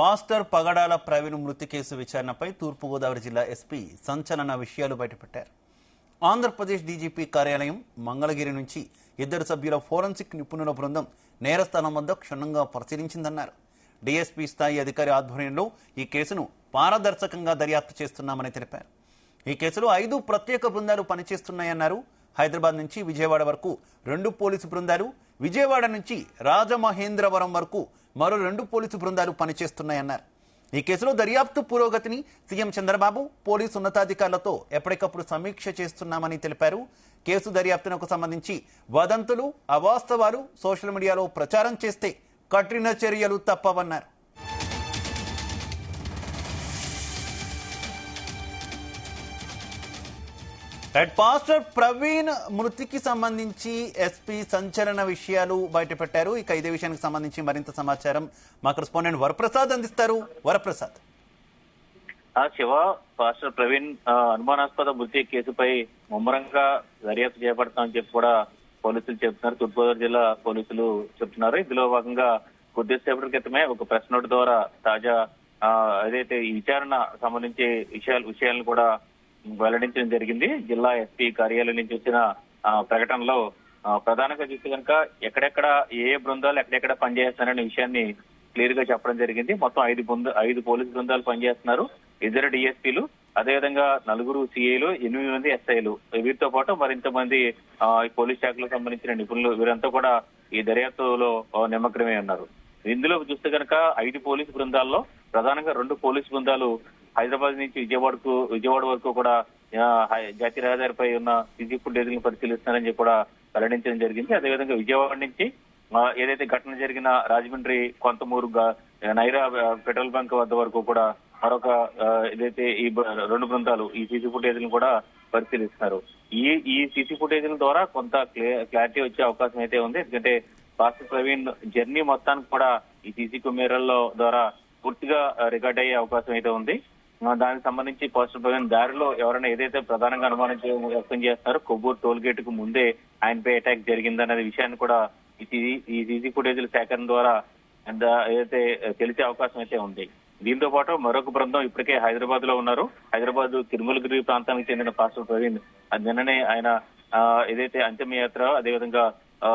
Pastor పగడాల ప్రవీణ్ మృతి case విచారణపై తూర్పుగోదావరి జిల్లా SP సంచలన విషయాలు బయటపెట్టారు. ఆంధ్రప్రదేశ్ డీజీపీ కార్యాలయం మంగళగిరి నుంచి 2 సభ్యుల ఫోరెన్సిక్ నిపుణుల బృందం నేరస్థానం వద్ద క్షుణ్ణంగా పరిశీలించిందన్నారు. డీఎస్పీ స్థాయి అధికారి ఆధ్వర్యంలో ఈ కేసును పారదర్శకంగా దర్యాప్తు చేస్తున్నామని తెలిపారు. ఈ కేసులో 5 ప్రత్యేక బృందాలు పనిచేస్తున్నాయన్నారు. హైదరాబాద్ నుంచి విజయవాడ వరకు 2 పోలీసు బృందాలు, విజయవాడ నుంచి రాజమహేంద్రవరం వరకు మరో 2 పోలీసు బృందాలు పనిచేస్తున్నాయన్నారు. ఈ కేసులో దర్యాప్తు పురోగతిని సీఎం చంద్రబాబు పోలీసు ఉన్నతాధికారులతో ఎప్పటికప్పుడు సమీక్ష చేస్తున్నామని తెలిపారు. కేసు దర్యాప్తునకు సంబంధించి వదంతులు, అవాస్తవాలు సోషల్ మీడియాలో ప్రచారం చేస్తే కఠిన చర్యలు తప్పవన్నారు. పాస్టర్ ప్రవీణ్ మృతికి సంబంధించి ఎస్పీ సంచలన విషయాలు బయటపెట్టారు. ఇక ఇదే విషయానికి సంబంధించి మరింత సమాచారం మా కరెస్పాండెంట్ వరప్రసాద్ అందిస్తారు. వరప్రసాద్. శివ, పాస్టర్ ప్రవీణ్ అనుమానాస్పద మృతి కేసుపై ముమ్మరంగా దర్యాప్తు చేపడతామని చెప్పి కూడా పోలీసులు చెబుతున్నారు. తూర్పుగోదావరి జిల్లా పోలీసులు చెబుతున్నారు. ఇందులో భాగంగా కొద్దిసేపటి క్రితమే ఒక ప్రెస్ నోట్ ద్వారా తాజా ఏదైతే ఈ విచారణ సంబంధించి విషయాలను కూడా వెల్లడించడం జరిగింది. జిల్లా ఎస్పీ కార్యాలయం నుంచి వచ్చిన ప్రకటనలో ప్రధానంగా చూస్తే కనుక ఎక్కడెక్కడ ఏ బృందాలు ఎక్కడెక్కడ పనిచేస్తారనే విషయాన్ని క్లియర్ గా చెప్పడం జరిగింది. మొత్తం 5 పోలీసు బృందాలు పనిచేస్తున్నారు. 2 డిఎస్పీలు, అదేవిధంగా 4 సిఐలు, 8 మంది ఎస్ఐలు, వీరితో పాటు మరింత మంది పోలీస్ శాఖలకు సంబంధించిన నిపుణులు, వీరంతా కూడా ఈ దర్యాప్తులో నిమగ్నమై ఉన్నారు. ఇందులో చూస్తే కనుక 5 పోలీసు బృందాల్లో ప్రధానంగా 2 పోలీసు బృందాలు హైదరాబాద్ నుంచి విజయవాడ వరకు కూడా జాతీయ రహదారిపై ఉన్న సీసీ ఫుటేజ్లను పరిశీలిస్తున్నారని చెప్పి కూడా వెల్లడించడం జరిగింది. అదేవిధంగా విజయవాడ నుంచి ఏదైతే ఘటన జరిగిన రాజమండ్రి కొంతమూరు నైరా పెట్రోల్ బంక్ వద్ద వరకు కూడా మరొక ఏదైతే ఈ 2 బృందాలు ఈ సీసీ ఫుటేజ్లను కూడా పరిశీలిస్తున్నారు. ఈ సీసీ ఫుటేజ్ల ద్వారా కొంత క్లారిటీ వచ్చే అవకాశం అయితే ఉంది. ఎందుకంటే పాస్టర్ ప్రవీణ్ జర్నీ మొత్తానికి కూడా ఈ సీసీ కెమెరాల ద్వారా పూర్తిగా రికార్డ్ అయ్యే అవకాశం అయితే ఉంది. దానికి సంబంధించి పాస్టర్ ప్రవీణ్ దారిలో ఎవరైనా ఏదైతే ప్రధానంగా అనుమానం వ్యక్తం చేస్తున్నారో కొవ్వూరు టోల్ గేట్ కు ముందే ఆయనపై అటాక్ జరిగిందనే విషయాన్ని కూడా ఈ సీసీ ఫుటేజ్ల సేకరణ ద్వారా ఏదైతే తెలిసే అవకాశం అయితే ఉంది. దీంతో పాటు మరొక బృందం ఇప్పటికే హైదరాబాద్ లో ఉన్నారు. హైదరాబాద్ తిరుమలగిరి ప్రాంతానికి చెందిన పాస్టర్ ప్రవీణ్ నిన్ననే ఆయన ఏదైతే అంతిమయాత్ర, అదేవిధంగా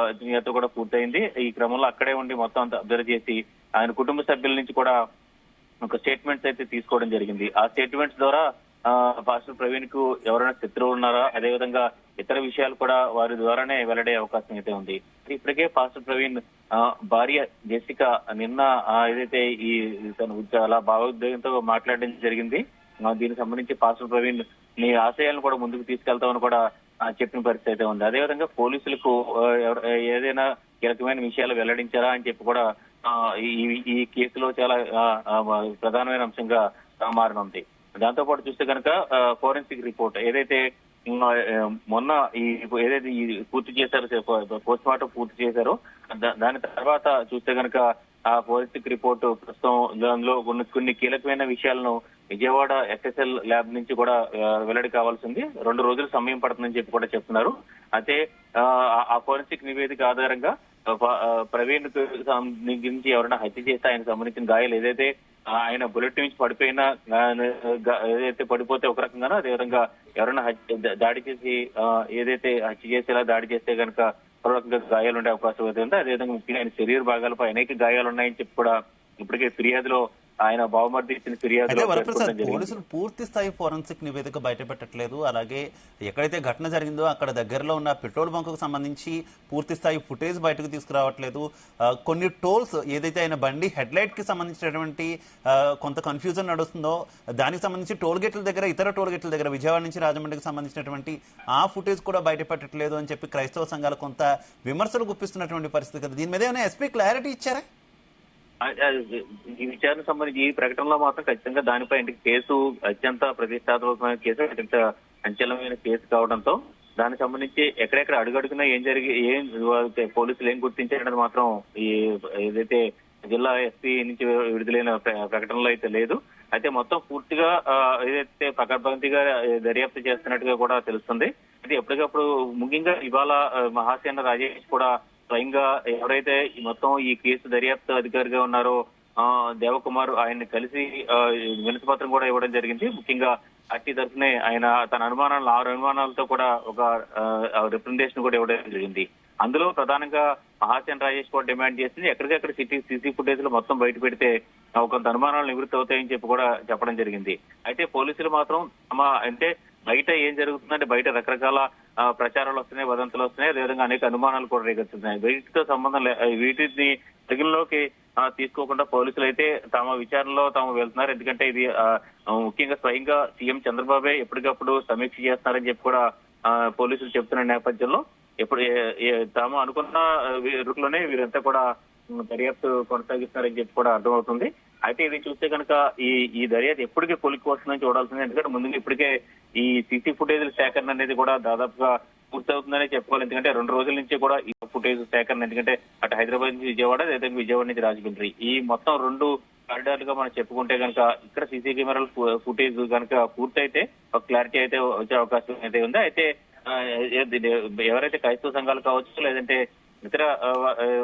అంతిమయాత్ర కూడా పూర్తయింది. ఈ క్రమంలో అక్కడే ఉండి మొత్తం అంతా అబ్జర్వ్ చేసి ఆయన కుటుంబ సభ్యుల నుంచి కూడా ఒక స్టేట్మెంట్స్ అయితే తీసుకోవడం జరిగింది. ఆ స్టేట్మెంట్స్ ద్వారా పాస్టర్ ప్రవీణ్ కు ఎవరైనా శత్రువులు ఉన్నారా, అదేవిధంగా ఇతర విషయాలు కూడా వారి ద్వారానే వెల్లడే అవకాశం అయితే ఉంది. ఇప్పటికే పాస్టర్ ప్రవీణ్ భార్య జెసికా నిన్న ఏదైతే ఈ తను చాలా భావోద్వేగంతో మాట్లాడడం జరిగింది. దీనికి సంబంధించి పాస్టర్ ప్రవీణ్ నీ ఆశయాలను కూడా ముందుకు తీసుకెళ్తామని కూడా చెప్పిన పరిస్థితి అయితే ఉంది. అదేవిధంగా పోలీసులకు ఏదైనా కీలకమైన విషయాలు వెల్లడించారా అని చెప్పి కూడా ఈ కేసులో చాలా ప్రధానమైన అంశంగా మారనుంది. దాంతో పాటు చూస్తే కనుక ఫోరెన్సిక్ రిపోర్ట్ ఏదైతే మొన్న ఏదైతే పూర్తి చేశారో, పోస్ట్ మార్టం పూర్తి చేశారో, దాని తర్వాత చూస్తే కనుక ఆ ఫోరెన్సిక్ రిపోర్టు ప్రస్తుతం దానిలో కొన్ని కీలకమైన విషయాలను విజయవాడ ఎస్ఎస్ఎల్ ల్యాబ్ నుంచి కూడా వెల్లడి కావాల్సింది. 2 రోజులు సమయం పడుతుందని చెప్పి కూడా చెప్తున్నారు. అయితే ఆ ఫోరెన్సిక్ నివేదిక ఆధారంగా ప్రవీణ్ గురించి ఎవరైనా హత్య చేస్తే ఆయనకు సంబంధించిన గాయాలు ఏదైతే ఆయన బుల్లెట్ నుంచి పడిపోయినా ఏదైతే పడిపోతే ఒక రకంగానో, అదేవిధంగా ఎవరైనా దాడి చేసి ఏదైతే హత్య చేసేలా దాడి చేస్తే కనుక ఒక రకంగా గాయాలు ఉండే అవకాశం అయితే ఉంది. అదేవిధంగా ముఖ్యంగా ఆయన శరీర భాగాలపై అనేక గాయాలు ఉన్నాయని చెప్పి కూడా ఇప్పటికే ఫిర్యాదులో ఆయన బావమర్ది ఇచ్చిన ఫిర్యాదు. పోలీసులు పూర్తి స్థాయి ఫోరెన్సిక్ నివేదిక బయటపెట్టట్లేదు. అలాగే ఎక్కడైతే ఘటన జరిగిందో అక్కడ దగ్గరలో ఉన్న పెట్రోల్ బంక్ కు సంబంధించి పూర్తి స్థాయి ఫుటేజ్ బయటకు తీసుకురావట్లేదు. కొన్ని టోల్స్ ఏదైతే ఆయన బండి హెడ్ లైట్ కి సంబంధించినటువంటి కొంత కన్ఫ్యూజన్ నడుస్తుందో దానికి సంబంధించి టోల్ గేట్ల దగ్గర, ఇతర టోల్ గేట్ల దగ్గర విజయవాడ నుంచి రాజమండ్రికి సంబంధించినటువంటి ఆ ఫుటేజ్ కూడా బయటపెట్టట్లేదు అని చెప్పి క్రైస్తవ సంఘాలు కొంత విమర్శలు గుప్పిస్తున్నటువంటి పరిస్థితి కదా. దీని మీద ఏమైనా ఎస్పీ క్లారిటీ ఇచ్చారా? ఈ విచారణ సంబంధించి ఈ ప్రకటనలో మాత్రం ఖచ్చితంగా దానిపై కేసు అత్యంత ప్రతిష్టాత్మకమైన కేసు, అత్యంత సంచలనమైన కేసు కావడంతో దానికి సంబంధించి ఎక్కడెక్కడ అడుగడుగునా ఏం పోలీసులు ఏం గుర్తించారనేది మాత్రం ఈ ఏదైతే జిల్లా ఎస్పీ నుంచి విడుదలైన ప్రకటనలో అయితే లేదు. అయితే మొత్తం పూర్తిగా ఏదైతే పకడ్బందీగా దర్యాప్తు చేస్తున్నట్టుగా కూడా తెలుస్తుంది. అయితే ఎప్పటికప్పుడు ముఖ్యంగా ఇవాళ మహాసేన రాజేష్ కూడా స్వయంగా ఎవరైతే మొత్తం ఈ కేసు దర్యాప్తు అధికారిగా ఉన్నారో దేవకుమార్ ఆయన్ని కలిసి వినతి పత్రం కూడా ఇవ్వడం జరిగింది. ముఖ్యంగా పార్టీ తరఫునే ఆయన తన అనుమానాలు 6 అనుమానాలతో కూడా ఒక రిప్రజెంటేషన్ కూడా ఇవ్వడం జరిగింది. అందులో ప్రధానంగా మహాసేన్ రాజేష్ కూడా డిమాండ్ చేసింది ఎక్కడికక్కడ సీసీ ఫుటేజ్ లో మొత్తం బయట పెడితే కొంత అనుమానాలు నివృత్తి అవుతాయని చెప్పి కూడా చెప్పడం జరిగింది. అయితే పోలీసులు మాత్రం అంటే బయట ఏం జరుగుతుందంటే బయట రకరకాల ప్రచారాలు వస్తున్నాయి, వదంతులు వస్తున్నాయి, అదేవిధంగా అనేక అనుమానాలు కూడా రేగొస్తున్నాయి. వీటితో సంబంధం వీటిని పరిగణలోకి తీసుకోకుండా పోలీసులు అయితే తమ విచారణలో తాము వెళ్తున్నారు. ఎందుకంటే ఇది ముఖ్యంగా స్వయంగా సీఎం చంద్రబాబే ఎప్పటికప్పుడు సమీక్ష చేస్తున్నారని చెప్పి కూడా పోలీసులు చెప్తున్న నేపథ్యంలో ఎప్పుడు తాము అనుకున్న రూట్లోనే వీరంతా కూడా దర్యాప్తు కొనసాగిస్తున్నారని చెప్పి కూడా అర్థమవుతుంది. అయితే ఇది చూస్తే కనుక ఈ దర్యాప్తు ఎప్పటికీ కొలిక్కి వస్తుందని చూడాల్సింది. ఎందుకంటే ముందుగా ఇప్పటికే ఈ సీసీ ఫుటేజ్ సేకరణ అనేది కూడా దాదాపుగా పూర్తవుతుందనే చెప్పుకోవాలి. ఎందుకంటే 2 రోజుల నుంచి కూడా ఈ ఫుటేజ్ సేకరణ, ఎందుకంటే అటు హైదరాబాద్ నుంచి విజయవాడ, లేదా విజయవాడ నుంచి రాజమండ్రి, ఈ మొత్తం 2 కారిడార్లుగా మనం చెప్పుకుంటే కనుక ఇక్కడ సీసీ కెమెరాల ఫుటేజ్ కనుక పూర్తయితే ఒక క్లారిటీ అయితే వచ్చే అవకాశం అయితే ఉంది. అయితే ఎవరైతే క్రైస్తవ సంఘాలు కావచ్చు, లేదంటే ఇతర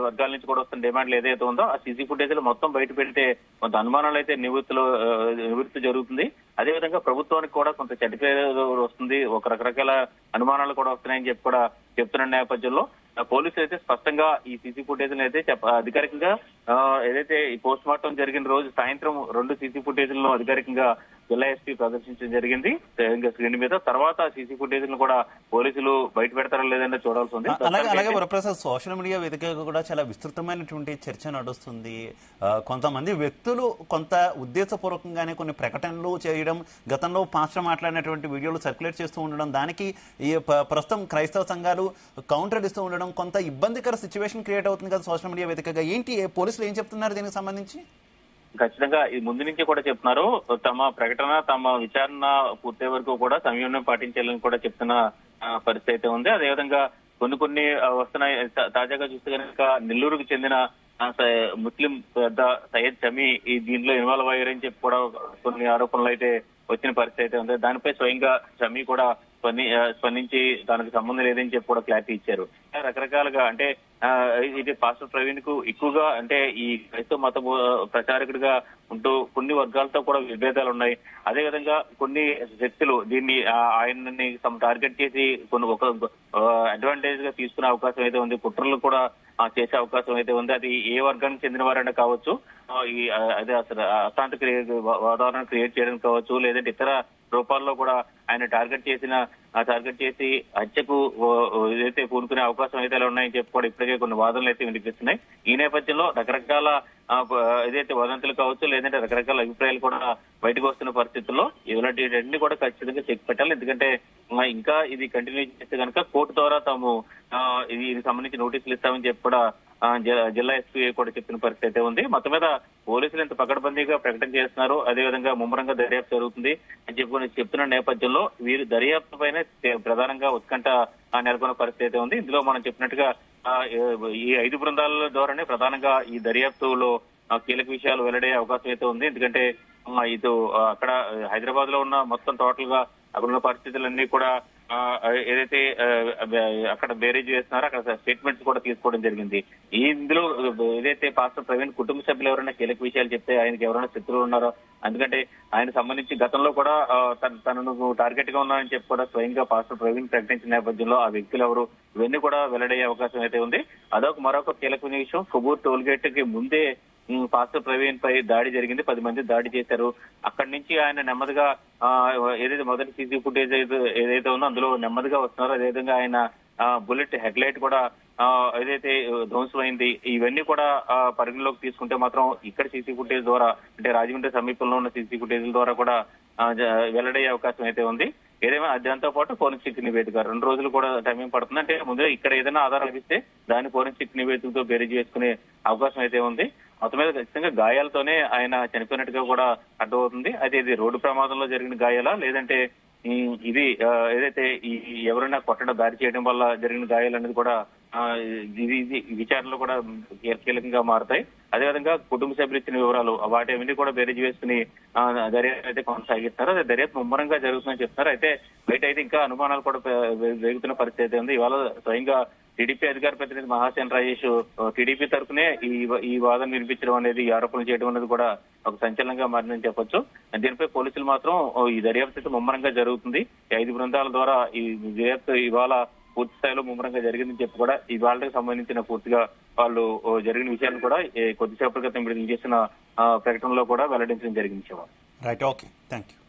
వర్గాల నుంచి కూడా వస్తున్న డిమాండ్లు ఏదైతే ఉందో ఆ సీసీ ఫుటేజ్ లో మొత్తం బయట పెడితే కొంత అనుమానాలు అయితే నివృత్తి జరుగుతుంది. అదేవిధంగా ప్రభుత్వానికి కూడా కొంత చెడ్డ పేరు వస్తుంది, ఒక రకరకాల అనుమానాలు కూడా వస్తున్నాయని చెప్పి కూడా చెప్తున్న నేపథ్యంలో పోలీసులు అయితే స్పష్టంగా ఈ సీసీ ఫుటేజ్ అయితే అధికారికంగా ఏదైతే ఈ పోస్ట్ మార్టం జరిగిన రోజు సాయంత్రం 2 సీసీ ఫుటేజ్లను అధికారికంగా జిల్లా ఎస్పీ ప్రదర్శించడం జరిగింది స్క్రీన్ మీద. తర్వాత సీసీ ఫుటేజ్ ను కూడా పోలీసులు బయట పెడతారా లేదంటే చూడాల్సి ఉంది. అలాగే వరప్రసాద్, సోషల్ మీడియా వేదికగా కూడా చాలా విస్తృతమైనటువంటి చర్చ నడుస్తుంది. కొంతమంది వ్యక్తులు కొంత ఉద్దేశపూర్వకంగానే కొన్ని ప్రకటనలు చేయడం, గతంలో పాస్టర్ మాట్లాడినటువంటి వీడియోలు సర్క్యులేట్ చేస్తూ ఉండడం, దానికి ఈ ప్రస్తుతం క్రైస్తవ సంఘాలు కౌంటర్ ఇస్తూ ఉండడం కొంత ఇబ్బందికర సిచ్యువేషన్ క్రియేట్ అవుతుంది కదా సోషల్ మీడియా వేదికగా. ఏంటి పోలీసులు ఏం చెప్తున్నారు దీనికి సంబంధించి? ఖచ్చితంగా ఇది ముందు నుంచి కూడా చెప్తున్నారు. తమ ప్రకటన, తమ విచారణ పూర్తయ్యే వరకు కూడా సంయమనం పాటించాలని కూడా చెప్తున్న పరిస్థితి అయితే ఉంది. అదేవిధంగా కొన్ని వస్తున్నాయి. తాజాగా చూస్తే కనుక నెల్లూరుకు చెందిన ముస్లిం పెద్ద సయ్యద్ షమీ ఈ దీంట్లో ఇన్వాల్వ్ అయ్యారని చెప్పి కూడా కొన్ని ఆరోపణలు అయితే వచ్చిన పరిస్థితి అయితే ఉంది. దానిపై స్వయంగా షమీ కూడా స్పందించి దానికి సంబంధం లేదని చెప్పి కూడా క్లారిటీ ఇచ్చారు. రకరకాలుగా అంటే ఇది పాస్టర్ ప్రవీణ్ కు ఎక్కువగా అంటే ఈ క్రైస్తవ మత ప్రచారకుడిగా ఉంటూ కొన్ని వర్గాలతో కూడా విభేదాలు ఉన్నాయి. అదేవిధంగా కొన్ని శక్తులు దీన్ని ఆయన్ని టార్గెట్ చేసి ఒక అడ్వాంటేజ్ గా తీసుకునే అవకాశం అయితే ఉంది. కుట్రలు కూడా చేసే అవకాశం అయితే ఉంది. అది ఏ వర్గానికి చెందిన వారైనా కావచ్చు, అదే అసలు అశాంతి వాతావరణం క్రియేట్ చేయడం కావచ్చు, లేదంటే ఇతర రూపాల్లో కూడా ఆయన టార్గెట్ చేసి హత్యకు ఏదైతే పూనుకునే అవకాశం అయితే ఉన్నాయని చెప్పి కూడా ఇప్పటికే కొన్ని వాదనలు అయితే వినిపిస్తున్నాయి. ఈ నేపథ్యంలో రకరకాల ఏదైతే వదంతులు కావచ్చు, లేదంటే రకరకాల అభిప్రాయాలు కూడా బయటకు వస్తున్న పరిస్థితుల్లో ఇలాంటి కూడా ఖచ్చితంగా చెక్ పెట్టాలి. ఎందుకంటే ఇంకా ఇది కంటిన్యూ చేస్తే కనుక కోర్టు ద్వారా తాము దీనికి సంబంధించి నోటీసులు ఇస్తామని చెప్పి కూడా జిల్లా ఎస్పీ కూడా చెప్పిన పరిస్థితి అయితే ఉంది. మొత్తం మీద పోలీసులు ఇంత పకడ్బందీగా ప్రకటన చేస్తున్నారు, అదేవిధంగా ముమ్మరంగా దర్యాప్తు జరుగుతుంది అని చెప్తున్న నేపథ్యంలో వీరు దర్యాప్తు పైన ప్రధానంగా ఉత్కంఠ నెలకొన్న పరిస్థితి అయితే ఉంది. ఇందులో మనం చెప్పినట్టుగా ఈ 5 బృందాల ద్వారానే ప్రధానంగా ఈ దర్యాప్తులో కీలక విషయాలు వెల్లడయ్యే అవకాశం అయితే ఉంది. ఎందుకంటే ఇటు అక్కడ హైదరాబాద్ లో ఉన్న మొత్తం టోటల్ గా అక్కడ ఉన్న పరిస్థితులన్నీ కూడా ఏదైతే అక్కడ బేరేజ్ చేస్తున్నారో అక్కడ స్టేట్మెంట్స్ కూడా తీసుకోవడం జరిగింది. ఇందులో ఏదైతే పాస్టర్ ప్రవీణ్ కుటుంబ సభ్యులు ఎవరైనా కీలక విషయాలు చెప్తే ఆయనకి ఎవరైనా శత్రువులు ఉన్నారో, ఎందుకంటే ఆయన సంబంధించి గతంలో కూడా తనను టార్గెట్ గా ఉన్నారని చెప్పి కూడా స్వయంగా పాస్టర్ ప్రవీణ్ ప్రకటించిన నేపథ్యంలో ఆ వ్యక్తులు ఎవరు ఇవన్నీ కూడా వెల్లడయ్యే అవకాశం అయితే ఉంది. మరొక కీలకమైన విషయం, కొవ్వూరు టోల్ గేట్ కి ముందే పాస్టర్ ప్రవీణ్ పై దాడి జరిగింది. 10 మంది దాడి చేశారు. అక్కడి నుంచి ఆయన నెమ్మదిగా ఏదైతే మొదటి సీసీ ఫుటేజ్ ఏదైతే ఉందో అందులో నెమ్మదిగా వస్తున్నారో, అదేవిధంగా ఆయన బుల్లెట్ హెడ్ లైట్ కూడా ఏదైతే ధ్వంసమైంది, ఇవన్నీ కూడా పరిగణలోకి తీసుకుంటే మాత్రం ఇక్కడ సీసీ ఫుటేజ్ ద్వారా అంటే రాజమండ్రి సమీపంలో ఉన్న సీసీ ఫుటేజ్ ద్వారా కూడా వెల్లడయ్యే అవకాశం అయితే ఉంది. ఏదేమైనా దాంతో పాటు ఫోరెన్సిక్ నివేదిక 2 రోజులు కూడా టైం పడుతుంది. అంటే ముందుగా ఇక్కడ ఏదైనా ఆధారం లభిస్తే దాన్ని ఫోరెన్సిక్ నివేదికతో బేరీజ్ వేసుకునే అవకాశం అయితే ఉంది. మొత్తం మీద ఖచ్చితంగా గాయాలతోనే ఆయన చనిపోయినట్టుగా కూడా అర్థమవుతుంది. అయితే ఇది రోడ్డు ప్రమాదంలో జరిగిన గాయాలా, లేదంటే ఇది ఏదైతే ఎవరైనా కొట్టడం దాడి చేయడం వల్ల జరిగిన గాయాలు అనేది కూడా ఇది విచారణలో కూడా కీలకంగా మారుతాయి. అదేవిధంగా కుటుంబ సభ్యులు ఇచ్చిన వివరాలు వాటి కూడా బేరీజ్ వేసుకుని దర్యాప్తు అయితే కొనసాగిస్తున్నారు. అదే దర్యాప్తు ముమ్మరంగా జరుగుతుందని చెప్తున్నారు. అయితే బయట అయితే ఇంకా అనుమానాలు కూడా వేగుతున్న పరిస్థితి ఉంది. ఇవాళ స్వయంగా టీడీపీ అధికార ప్రతినిధి మహాసేన్ రాజేష్ టీడీపీ తరఫునే ఈ వాదన వినిపించడం అనేది, ఈ ఆరోపణలు చేయడం అనేది కూడా ఒక సంచలనంగా మారిందని చెప్పొచ్చు. దీనిపై పోలీసులు మాత్రం ఈ దర్యాప్తు అయితే ముమ్మరంగా జరుగుతుంది. 5 బృందాల ద్వారా ఈ దర్యాప్తు ఇవాళ పూర్తి స్థాయిలో ముమ్మరంగా జరిగిందని చెప్పి కూడా ఇవాళకి సంబంధించిన పూర్తిగా వాళ్ళు జరిగిన విషయాన్ని కూడా కొద్దిసేపటి క్రితం విడుదల చేసిన ప్రకటనలో కూడా వెల్లడించడం జరిగింది. Right, okay, thank you.